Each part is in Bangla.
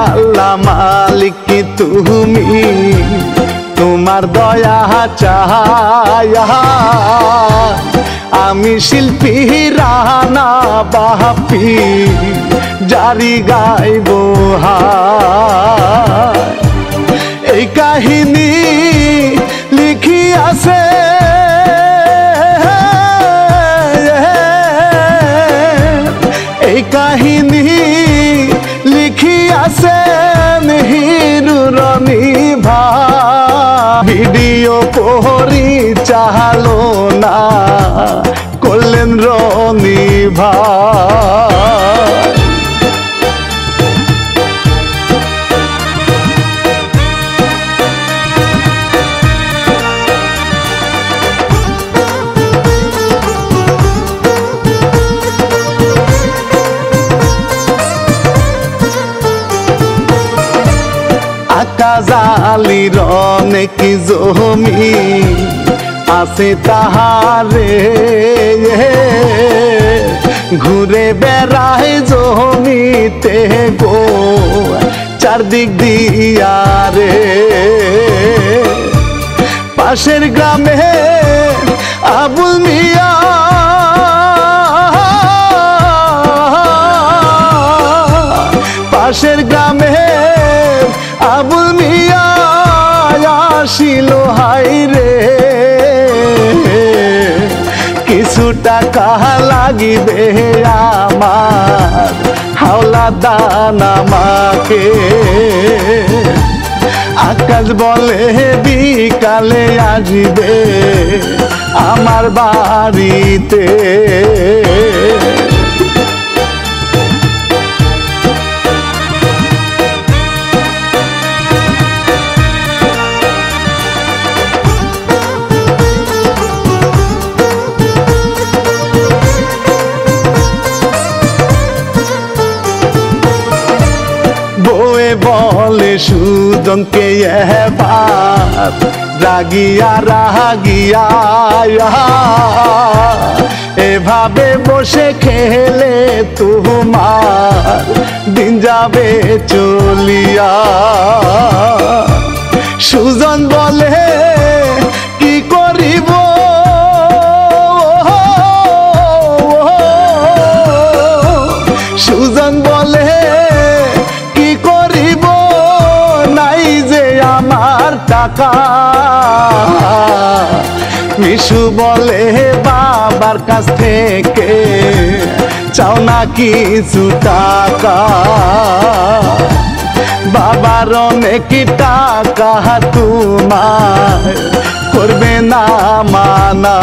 আল্লাহ মালিক কি তুমি তোমার দয়া চাহায়া আমি শিল্পী রানা বাপি জারি গাইব এই কাহিনী লিখি আছে এই কাহিনী লিখি আছে হিরুরনি ভা ভিডিও পরিচালনা করলেন রনি ভাই। কাজালির অনেক জমি আছে তাহারে ঘুরে বেড়ায় জমিতে গো চারদিক দিয়ারে পাশের গ্রামে আবুল মিয়া পাশের গ্রামে আবুল মিয়া আসিল হাইরে কিছু টাকা লাগিবে আমার হাওলা দান আমাকে আকাশ বলে বিকালে আসবে আমার বাড়িতে বলে সুদনকে রাগিয়া রাগিয়া এভাবে বসে খেলে তোমার দিন যাবে চলিয়া সুজন বলে কি করিব সুজন বলে টাকা মিশু বলে বাবার কাছ থেকে চাও না কিছু টাকা বাবার অনেক টাকা তোমার করবে না মানা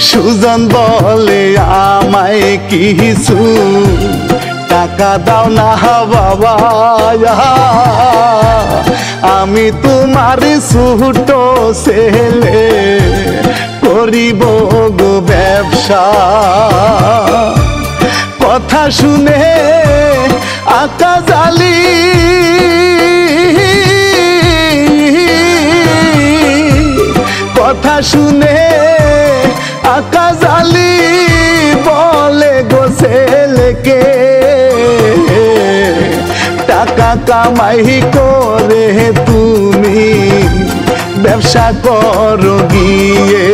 সুজন বলে আমায় কিছু টাকা দাও না বাবা আমি তোমার ছোট ছেলে করিব গো ব্যবসা কথা শুনে আকাজালি কথা শুনে কাজালি বলে গো ছেলেকে টাকা কামাই করে তুমি ব্যবসা করো গিয়ে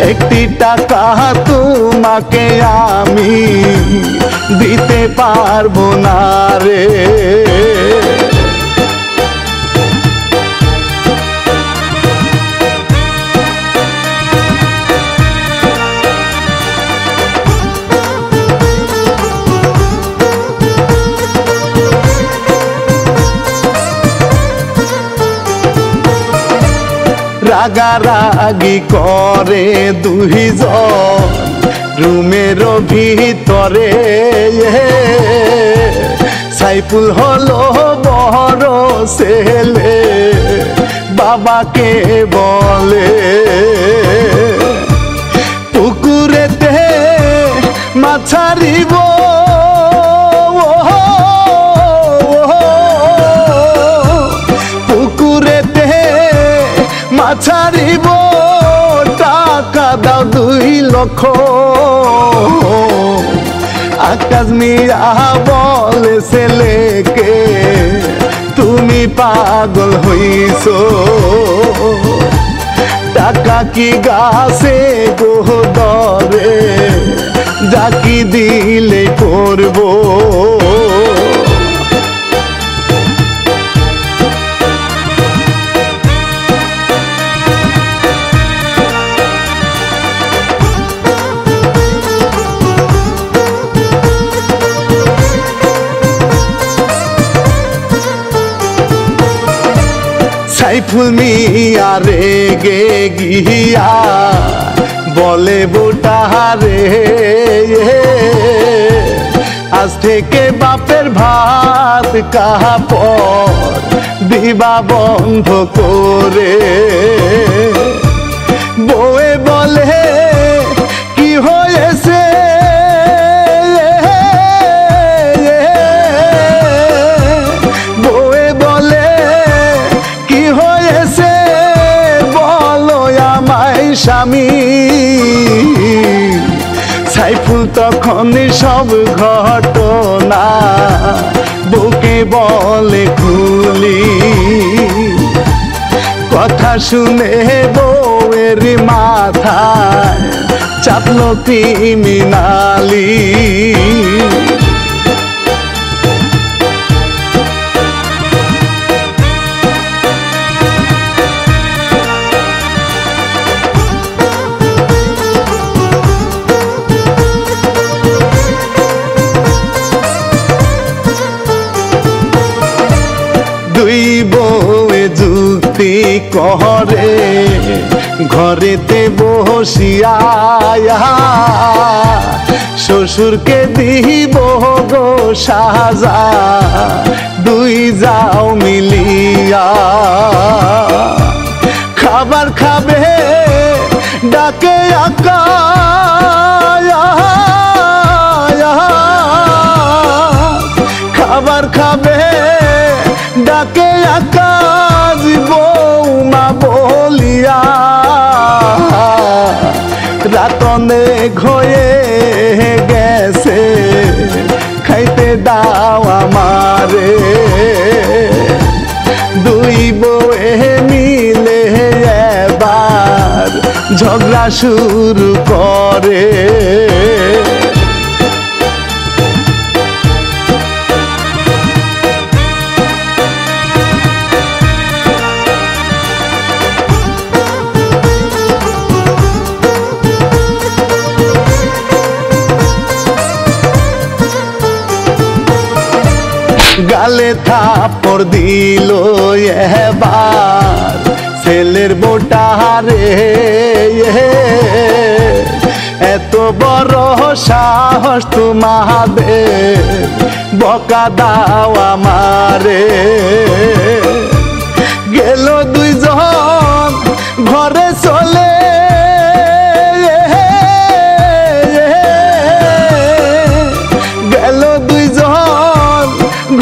একটি টাকা তোমাকে আমি দিতে পারবো না রে রাগারাগি করে দুইজন রুমের ভিতরে সাইফুল হলো বড় ছেলে বাবাকে বলে ছাড়িব পুকুরেতে মাছ ছাড়িব টাকা দাও 2 লক্ষ আকাশ মিয়া বলে ছেলেকে তুমি পাগল হইছো টাকা কি গাছে গো দরে যাকি দিলে করব সাইফুল মিয়া রেগে গিয়া বলে বুটারে আজ থেকে বাপের ভাত কাপড় দিবা বন্ধ করে বউয়ে বলে কি হয়েছে বউয়ে বলে কি হয়েছে বলো আমায় স্বামী সাইফুল তখন সব ঘটনা বুকে বলে খুলি কথা শুনে বউয়ের মাথায় চাপলো ক্রিমিনালি দুই বউয়ে যুক্তি করে ঘরেতে বসিয়া শ্বশুরকে দিব গো সাজা দুই যাও মিলিয়া খাবার খাবে ডাকে আকা খাবার খাবে ডাকে আকাশ বৌমা বলিয়া রাতনে ঘয়ে গেছে খাইতে দাও আমারে দুই বউয়ে মিলে এবার ঝগড়া শুরু করে গালে থাপড় দিল এবার ছেলের বোটারে এত বড় সাহস তোমাদের বকা দাও আমারে গেল দুইজন ঘরে চলে গেল দুইজন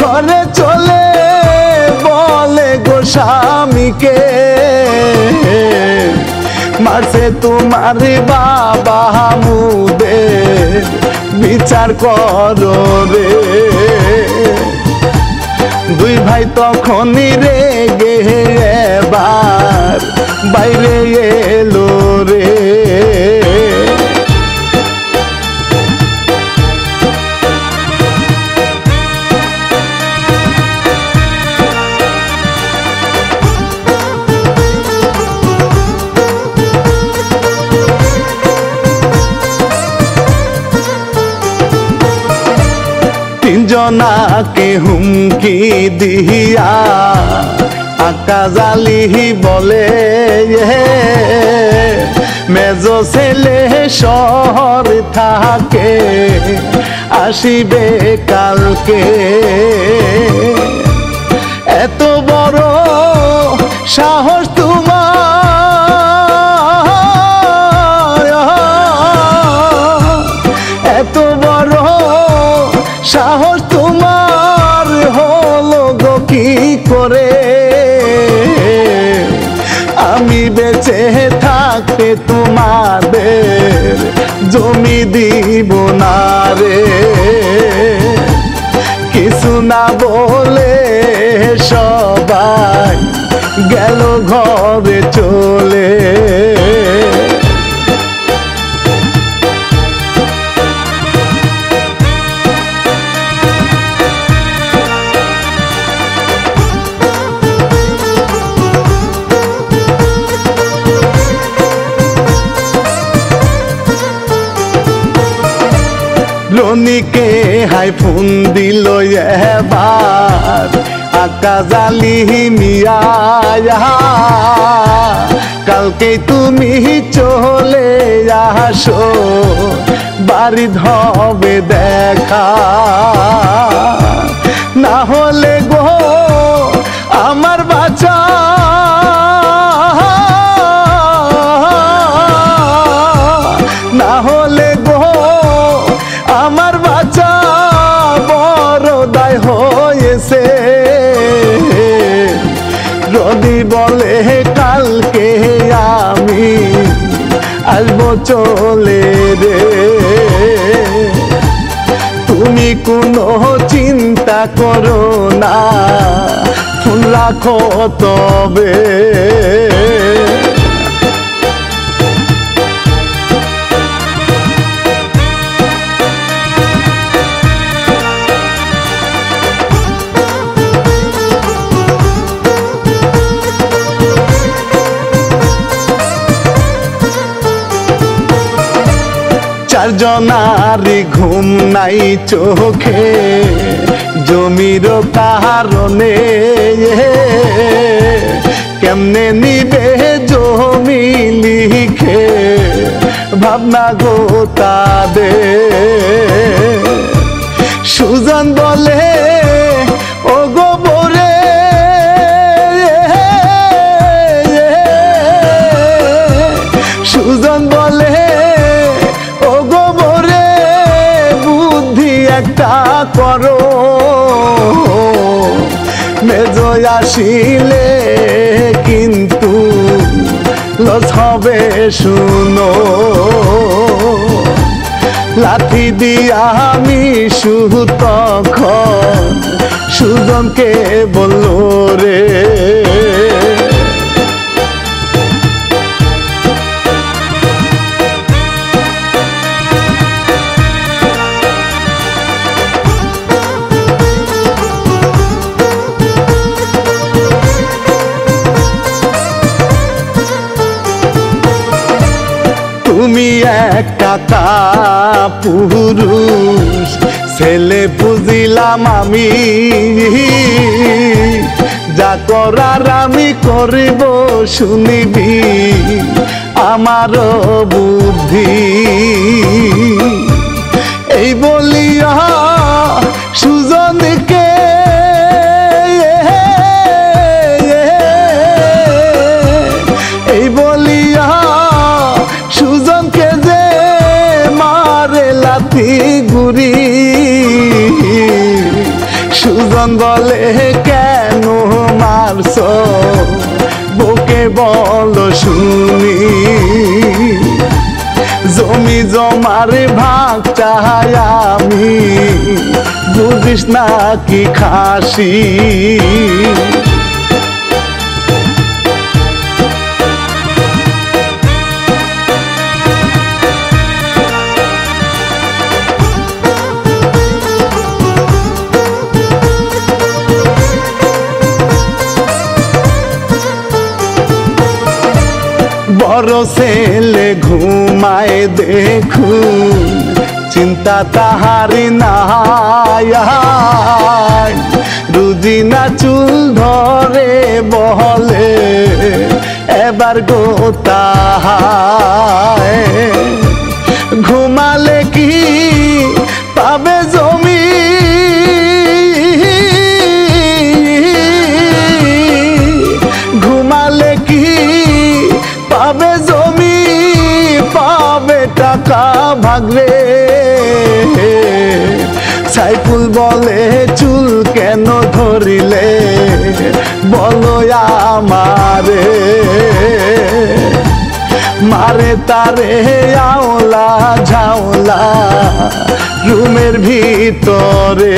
ঘরে চলে বলে গো স্বামীকে মারছে তোমার বাবা মুদে বিচার করো রে দুই ভাই তখনই রেগে এবার বাইরে এলো রে তিনজনাকে হুমকি দিয়া আকা জালি বলে মেজো ছেলে শহর থাকে আসিবে কালকে এত বড় সাহস তোমার এত বড় করে আমি বেঁচে থাকতে তোমাদের জমি দিব না রে কিছু না বলে সবাই গেল ঘরে চলে রনিকে হাই ফোন দিল এবার আকা জালি মিয়া কালকে তুমি চলে আসো বাড়ি হবে দেখা না হলে গো আমার বাচ্চা না হলে গো আমার বাচ্চা বড় দায় হয়েছে রনি বলে কালকে আমি আসবো চলে রে তুমি কোনো চিন্তা করো না ফোন রাখো তবে চারজনারি ঘুম নাই চোখে জমির কারণে কেমনে নিবে জমি লিখে ভাবনা গো তাদের সুজন বলে ও গো বরে সুজন বলে একটা করো মেজো আসিলে কিন্তু লস হবে শুনো লাঠি দিয়া আমি শুধু তখন সুজনকে বললো রে তুমি একটা পুরুষ ছেলে বুঝিলাম আমি যা করার আমি করিব শুনিবি আমার বুদ্ধি এই বলিয়া সুজনকে এই বলিয়া সুজনকে যে মারে লাথি গুরি সুজন বলে কেন মারছ বুকে বল শুনি জমি জমার ভাগ চাই আমি বুঝিস না কি খাসি বড় ছেলে ঘুমায় দেখুন চিন্তা তাহারি নাই রুজি না চুল ধরে বলে এবার গোতাহায় ঘুমালে কি পাবে জমি ঘুমালে কি পাবে জমি পাবে টাকা ভাগরে সাইফুল বলে চুল কেন ধরিলে বলো আমারে মারে তারে আওলা ঝাওলা রুমের ভিতরে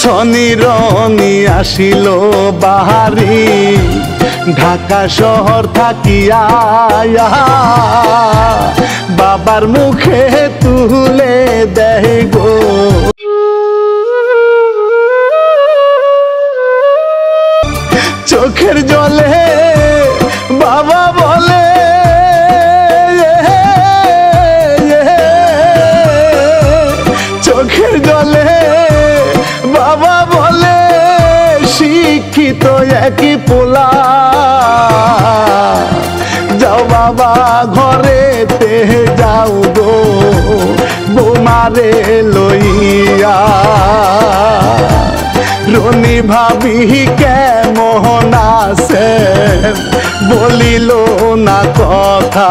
শনি রনি আসিল বাহারি ঢাকা শহর থাকিয়া বাবার মুখে তুলে দেয় গো চোখের জলে বাবা বলে চোখের জলে বাবা বলে শিক্ষিত একই পোলা যাও বাবা ঘরেতে যাও গো বোমারে লইয়া রনি ভাবি কেমন আছে বলিল না কথা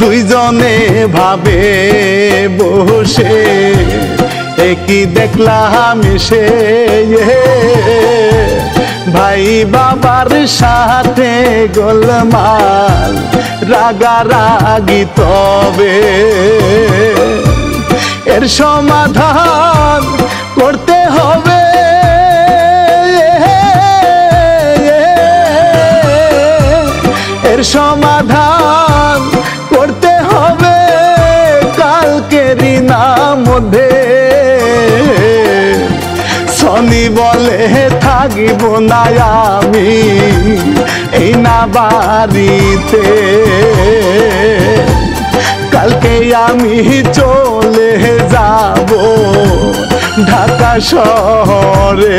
দুইজনে ভাবে বসে একই দেখলাম সে ভাই বাবার সাথে গোলমাল রাগারাগি তবে এর সমাধান করতে হবে এর সমাধান করতে হবে কালকেরই না মধ্যে শনি বলে থাকিব না আমি এই না বাড়িতে কালকে আমি চলে যাব ঢাকা শহরে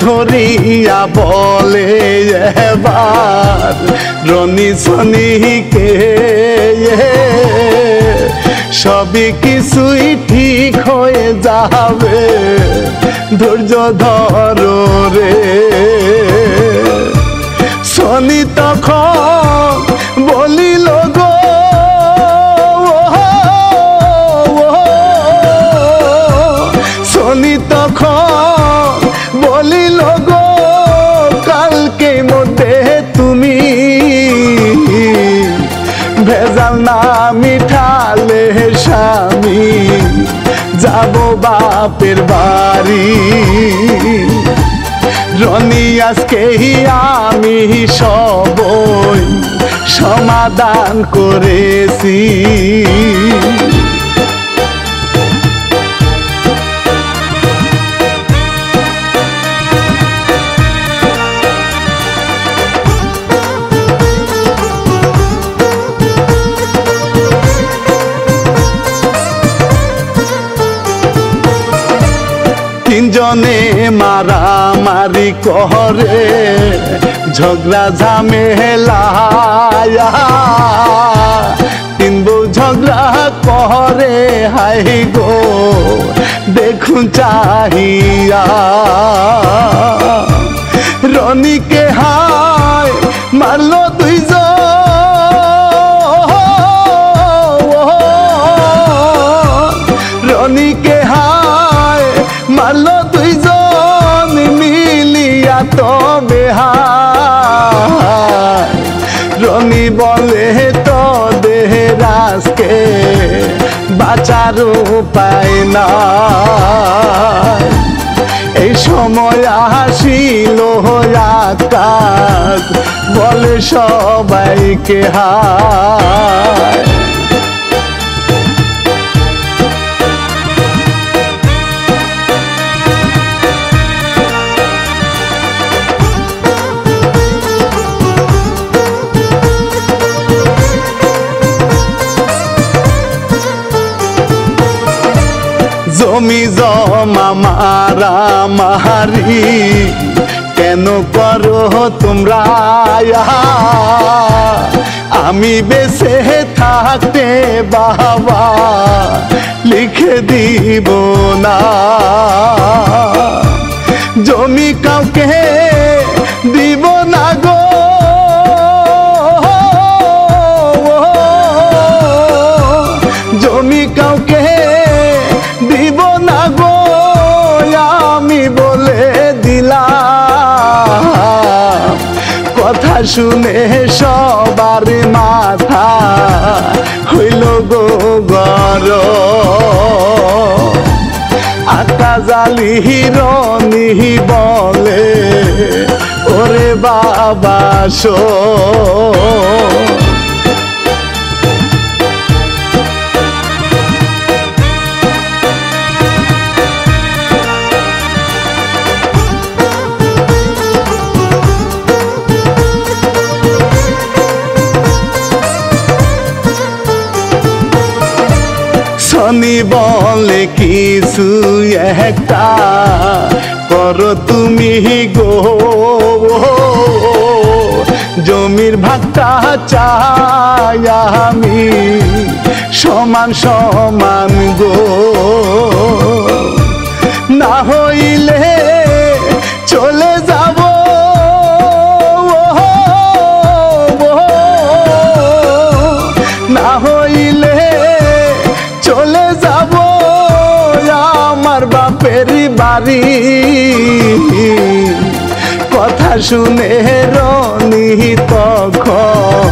ধরিয়া বলে এবার রনি শনিকে সবই কিছুই ঠিক হয়ে যাবে ধৈর্য ধরো রে শনি তখন বলিল গো শনি তখন বলিল গো কালকে মধ্যে তুমি ভেজাল না মিঠালে স্বামী যাব বাপের বাড়ি রনি আজকেই আমি সবই সমাধান করেছি তিনজনে মারামারি করে ঝগড়া ঝামেলা তিন বউ ঝগড়া করে হাই গো দেখুন চাহিয়া রনিকে হায় মারলো দুইজন রনিকে হায় মারলো দুইজন মিলিয়া তবে হায় রনি বলে তো দেহরাজকে বাঁচার উপায় না এই সময় আসিল আকাশ বলে সবাইকে হায়। জমি জমা মারামারি কেন করো তোমরা? আমি বেঁচে থাকতে বাবা লিখে দিব না। জমি কাউকে দিব না গো, জমি কাউকে দিব না গো, আমি বলে দিলাম। কথা শুনে সবার মাথা হইল গো গরম। আকাশ আলী রনি বলে ওরে বাবা শোন। শনি বলে কিছু একটা করো তুমি গো, জমির ভাগটা চাই আমি সমান সমান গো। না হইলে চলে যাব, না হইলে চলে যাব আমার বাপের বাড়ি। কথা শুনে রনি তখন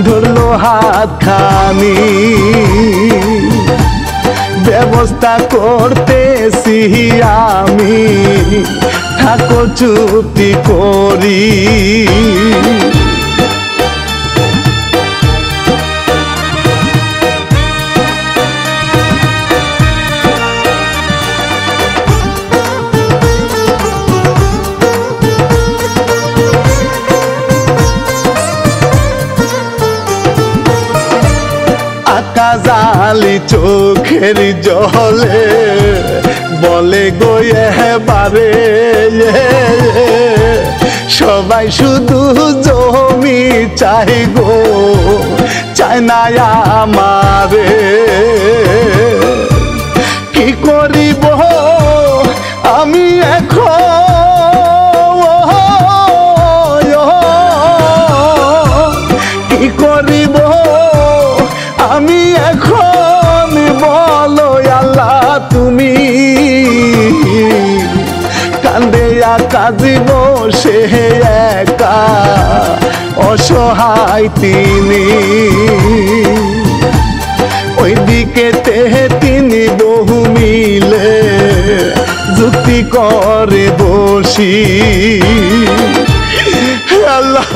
ধরলো হাত খানি। ব্যবস্থা করতেছি আমি, থাকো চুপটি করি। আকাশ আলী চোখের জলে বলে গো এবারে সবাই শুধু জমি চাই গো, চাই না আমারে। কি করিব আমি এখন, কি করিব আমি এখন বলো আল্লাহ তুমি। কান্দে আকাশ বসে একা অসহায় তিনি। ওইদিকে তিনি বহু মিলে যুক্তি করে বসি। আল্লাহ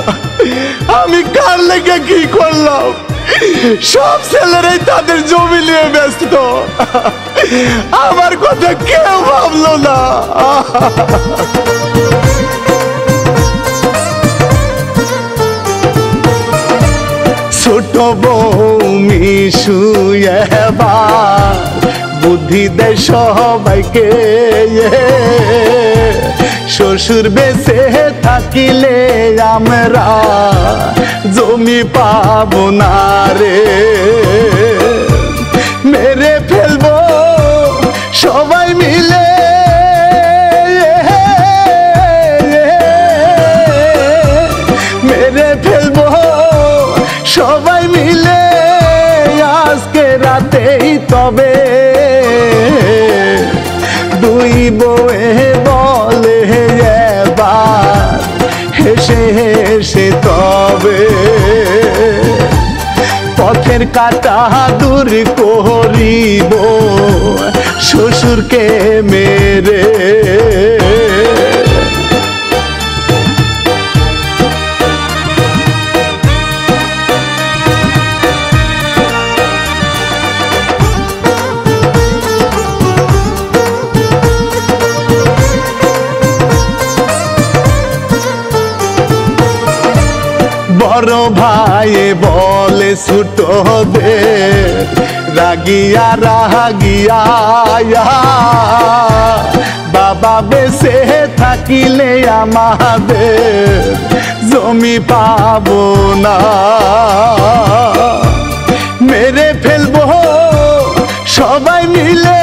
আমি কার লেগে কি করলাম? সব ছেলেরাই তাদের জমি নিয়ে ব্যস্ত, আমার কথা কেউ ভাবলো না। ছোট বউ মিশু এবার বুদ্ধি দেয় সবাইকে। শ্বশুর বেঁচে থাকিলে আমরা জমি পাবো না রে। মেরে ফেলবো সবাই মিলে, মেরে ফেলবো সবাই মিলে আজকে রাতেই। তবে দুই বউয়ে বলে এবার হেসে হেসে তবে পথে মনের কাটা দূর করিব শ্বশুরকে মেরে। বড় ভাই বলে ছোটদের রাগিয়া রাগিয়া বাবা বেঁচে থাকিলে আমাদের জমি পাবো না, মেরে ফেলবো সবাই মিলে,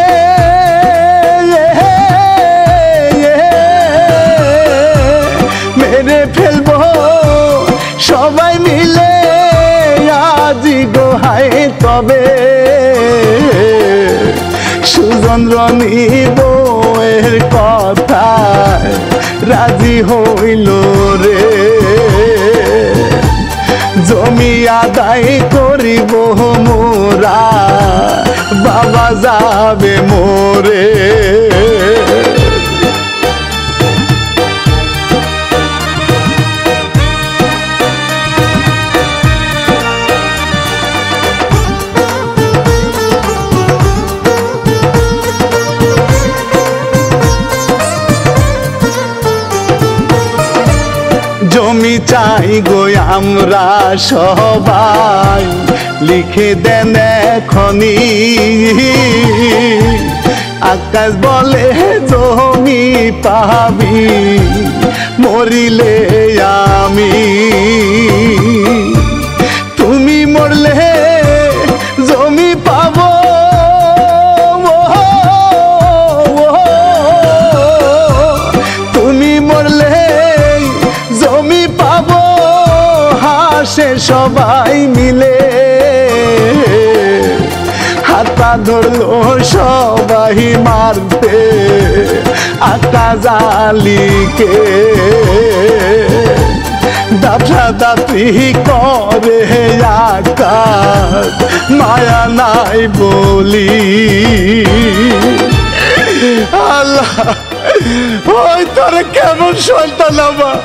মেরে ফেলবো সবাই মিলে আজি গোহাই তবে সুজনরনি বউয়ের কথায় রাজি হইল রে। জমি আদায় করিব মোরা বাবা যাবে মোরে। জমি চাই গো আমরা সবাই লিখে দেন এখনি, আকাশ বলে জমি পাবি মরিলে আমি, তুমি মরলে জমি পাবো, তুমি মরলে জমি পাবো হাসে সবাই মিলে। হাতা ধরলো সবাই মারতে আকা জালিকে, দাপা দাপি করে আকাশ মায়া নাই বলি। আল্লাহ ওই তোরে কেমন সন্তান আমার,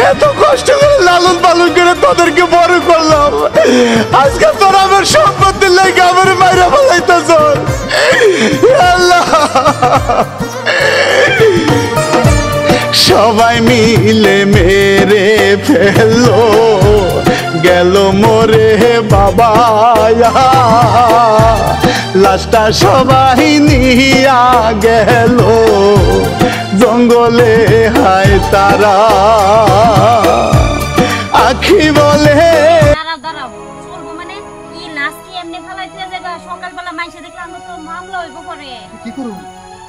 এত কষ্ট করে লালন পালন করে তোদেরকে বড় করলাম, আজকে তোরা আমার সম্পত্তির লেগে আমার মাইরা ফেলাইতেছ। আল্লাহ সবাই মিলে মেরে ফেললো গেল মোরে বাবা, লাশটা সবাই নিয়া গেল জঙ্গলে হায় তারা। আখি বলে সকালবেলা মাইসে দেখলাম তো মামলা হইব পরে কি করব?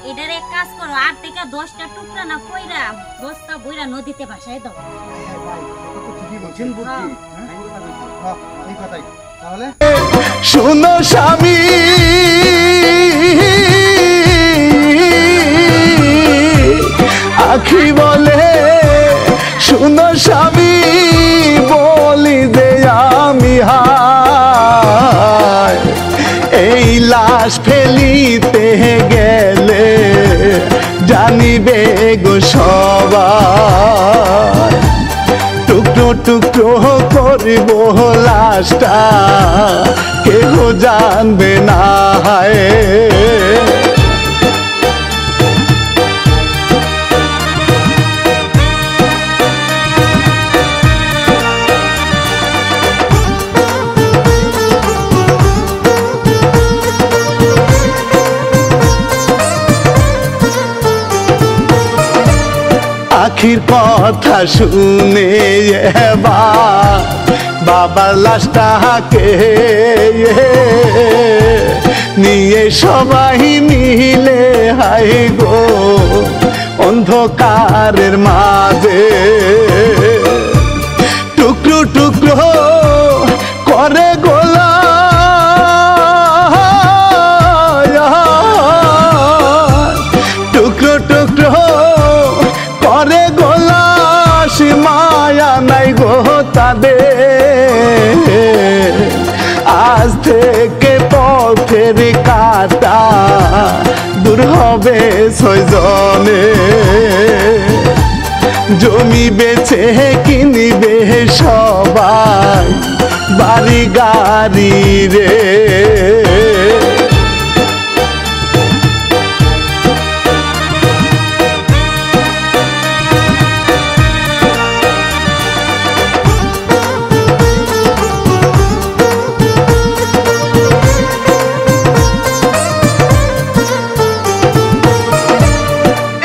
এটার এক কাজ করো, 8 থেকে 10টা টুকরা না কইরা বস্তা বইরা নদীতে ভাসায় দাও। শুনো স্বামী আখি বলে, শুনো স্বামী বলি যে আমি হায় এই লাশ ফেলিতে গেলে জানিবে গো সবাই, টুকরো টুকরো করিব লাশটা কেহ জানবে না। আখির কথা শুনে এবার বাবার লাশটাকে নিয়ে সবাই মিলে হাই গো অন্ধকারের মাঝে টুকরো টুকরো করে গোলা টুকরো টুকরো করে গোলা মায়া নাই গো তাদের আছে 6 জনে, জমি বেচে কিনিবে সবাই বাড়ি গাড়ি রে।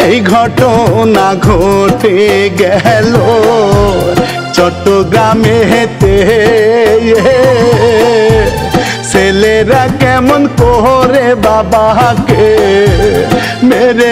এই ঘটনা ঘটে গেল চট্টগ্রামেতে, ছেলেরা কেমন করে বাবাকে মেরে